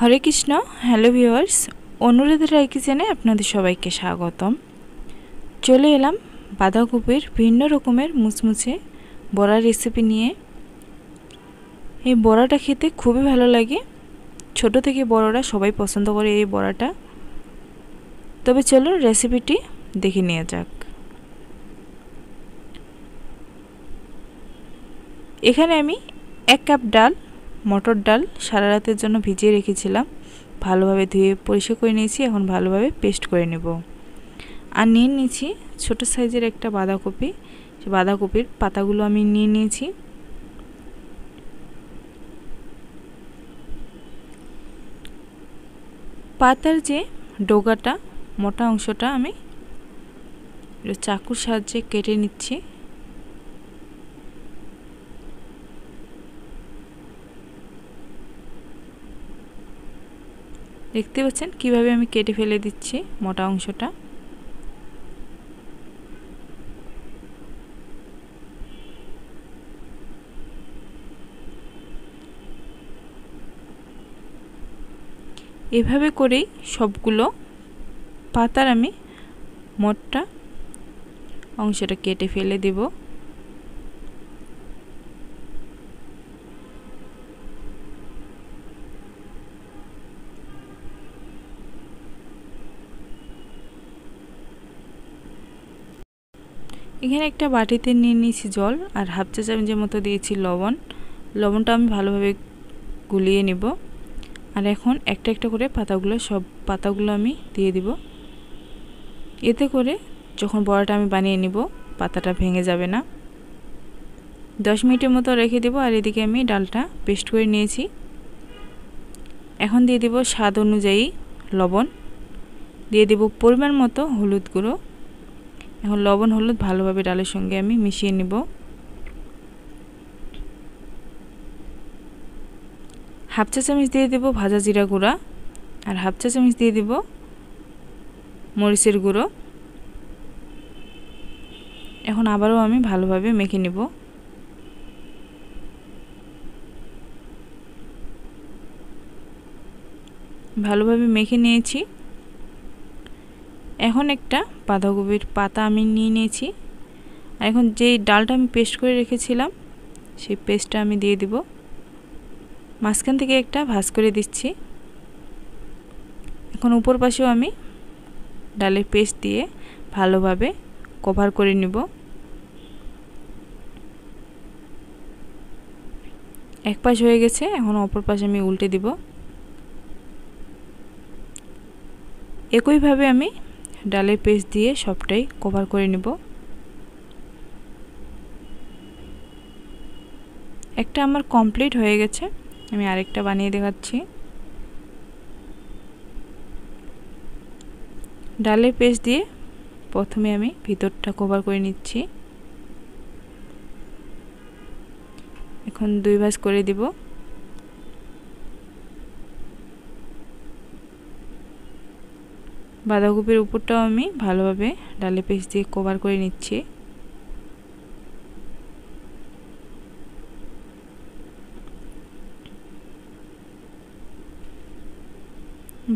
হরে Krishna. Hello viewers, Anuradha রায় কিচেনে আপনাদের সবাইকে স্বাগতম। চলে এলাম বাঁধাকপির ভিন্ন রকমের মুচমুচে বড়া রেসিপি নিয়ে। এই বড়াটা খেতে খুবই ভালো লাগে, ছোট থেকে বড়রা সবাই পছন্দ করে এই বড়াটা। তবে চলুন রেসিপিটি দেখে নেওয়া যাক। এখানে আমি 1 কাপ ডাল, মটর ডাল সারা রাতের জন্য ভিজিয়ে রেখেছিলাম। ভালোভাবে ধুয়ে পরিষ্কার করে নিয়েছি, এখন ভালোভাবে পেস্ট করে নেব। আর নিয়ে নিয়েছি ছোট সাইজের একটা বাঁধাকপি। বাঁধাকপির পাতাগুলো আমি নিয়ে নিয়েছি। পাতার যে ডগাটা, মোটা অংশটা আমি চাকুর সাহায্যে কেটে নিচ্ছি। দেখতে পাচ্ছেন কিভাবে আমি কেটে ফেলে দিচ্ছি মোটা অংশটা। এভাবে করেই সবগুলো পাতার আমি মোটা অংশটা কেটে ফেলে দেব। এখানে একটা বাটিতে নিয়ে নিয়েছি জল, আর হাফ চা চামচের মতো দিয়েছি লবণ। লবণটা আমি ভালোভাবে গুলিয়ে নেব। আর এখন একটা একটা করে সব পাতাগুলো আমি দিয়ে দিব। এতে করে যখন বড়াটা আমি বানিয়ে নিব পাতাটা ভেঙে যাবে না। 10 মিনিটের মতো রেখে দেব। আর এদিকে আমি ডালটা পেস্ট করে নিয়েছি। এখন দিয়ে দেব স্বাদ অনুযায়ী লবণ, দিয়ে দেব পরিমাণ মতো হলুদ গুঁড়ো। এখন লবণ হলুদ ভালোভাবে ডালের সঙ্গে আমি মিশিয়ে নেব। হাফ চা চামচ দিয়ে দেব ভাজা জিরা গুঁড়া, আর হাফ চা চামচ দিয়ে দেব মরিচের গুঁড়ো। এখন আবারও আমি ভালোভাবে মেখে নেব। ভালোভাবে মেখে নিয়েছি। এখন একটা বাঁধাকপির পাতা আমি নিয়ে নিয়েছি। আর এখন যেই ডালটা আমি পেস্ট করে রেখেছিলাম সেই পেস্টটা আমি দিয়ে দিব। মাঝখান থেকে একটা ভাঁজ করে দিচ্ছি। এখন উপর পাশেও আমি ডালের পেস্ট দিয়ে ভালোভাবে কভার করে নিব। এক পাশ হয়ে গেছে, এখন অপর পাশে আমি উল্টে দিব। একইভাবে আমি ডালের পেস্ট দিয়ে সবটাই কভার করে নেব। একটা আমার কমপ্লিট হয়ে গেছে, আমি আরেকটা বানিয়ে দেখাচ্ছি। ডালের পেস্ট দিয়ে প্রথমে আমি ভিতরটা কভার করে নিচ্ছি। এখন 2 ভাঁজ করে দিব। বাঁধাকপির উপরটাও আমি ভালোভাবে ডালের পেস্ট দিয়ে কভার করে নিচ্ছি।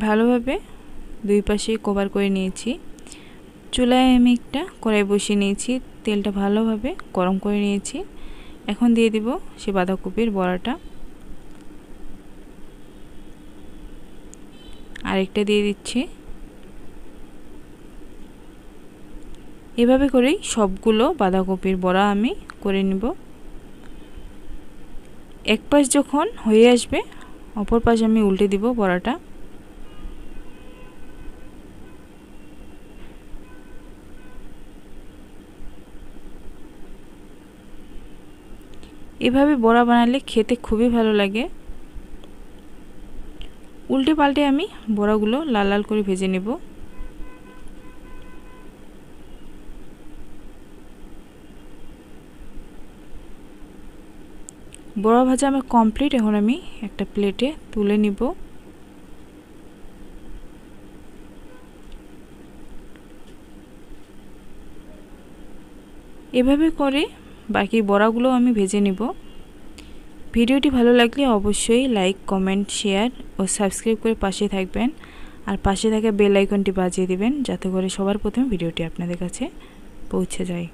ভালোভাবে 2 পাশে কভার করে নিয়েছি। চুলায় আমি একটা কড়াই বসিয়ে নিয়েছি, তেলটা ভালোভাবে গরম করে নিয়েছি। এখন দিয়ে দিব সে বাঁধাকপির বড়াটা। আরেকটা দিয়ে দিচ্ছি। এভাবে করেই সবগুলো বাঁধাকপির বড়া আমি করে নিব। এক পাশ যখন হয়ে আসবে অপর পাশ আমি উল্টে দিব বড়াটা। এভাবে বড়া বানালে খেতে খুবই ভালো লাগে। উল্টে পাল্টে আমি বড়াগুলো লাল লাল করে ভেজে নেব। বড়া ভাজা আমার কমপ্লিট। এখন আমি একটা প্লেটে তুলে নিব। এভাবে করে বাকি বড়াগুলো আমি ভেজে নিব। ভিডিওটি ভালো লাগলে অবশ্যই লাইক, কমেন্ট, শেয়ার ও সাবস্ক্রাইব করে পাশে থাকবেন। আর পাশে থাকা বেল আইকনটি বাজিয়ে দিবেন যাতে করে সবার প্রথমে ভিডিওটি আপনাদের কাছে পৌঁছে যায়।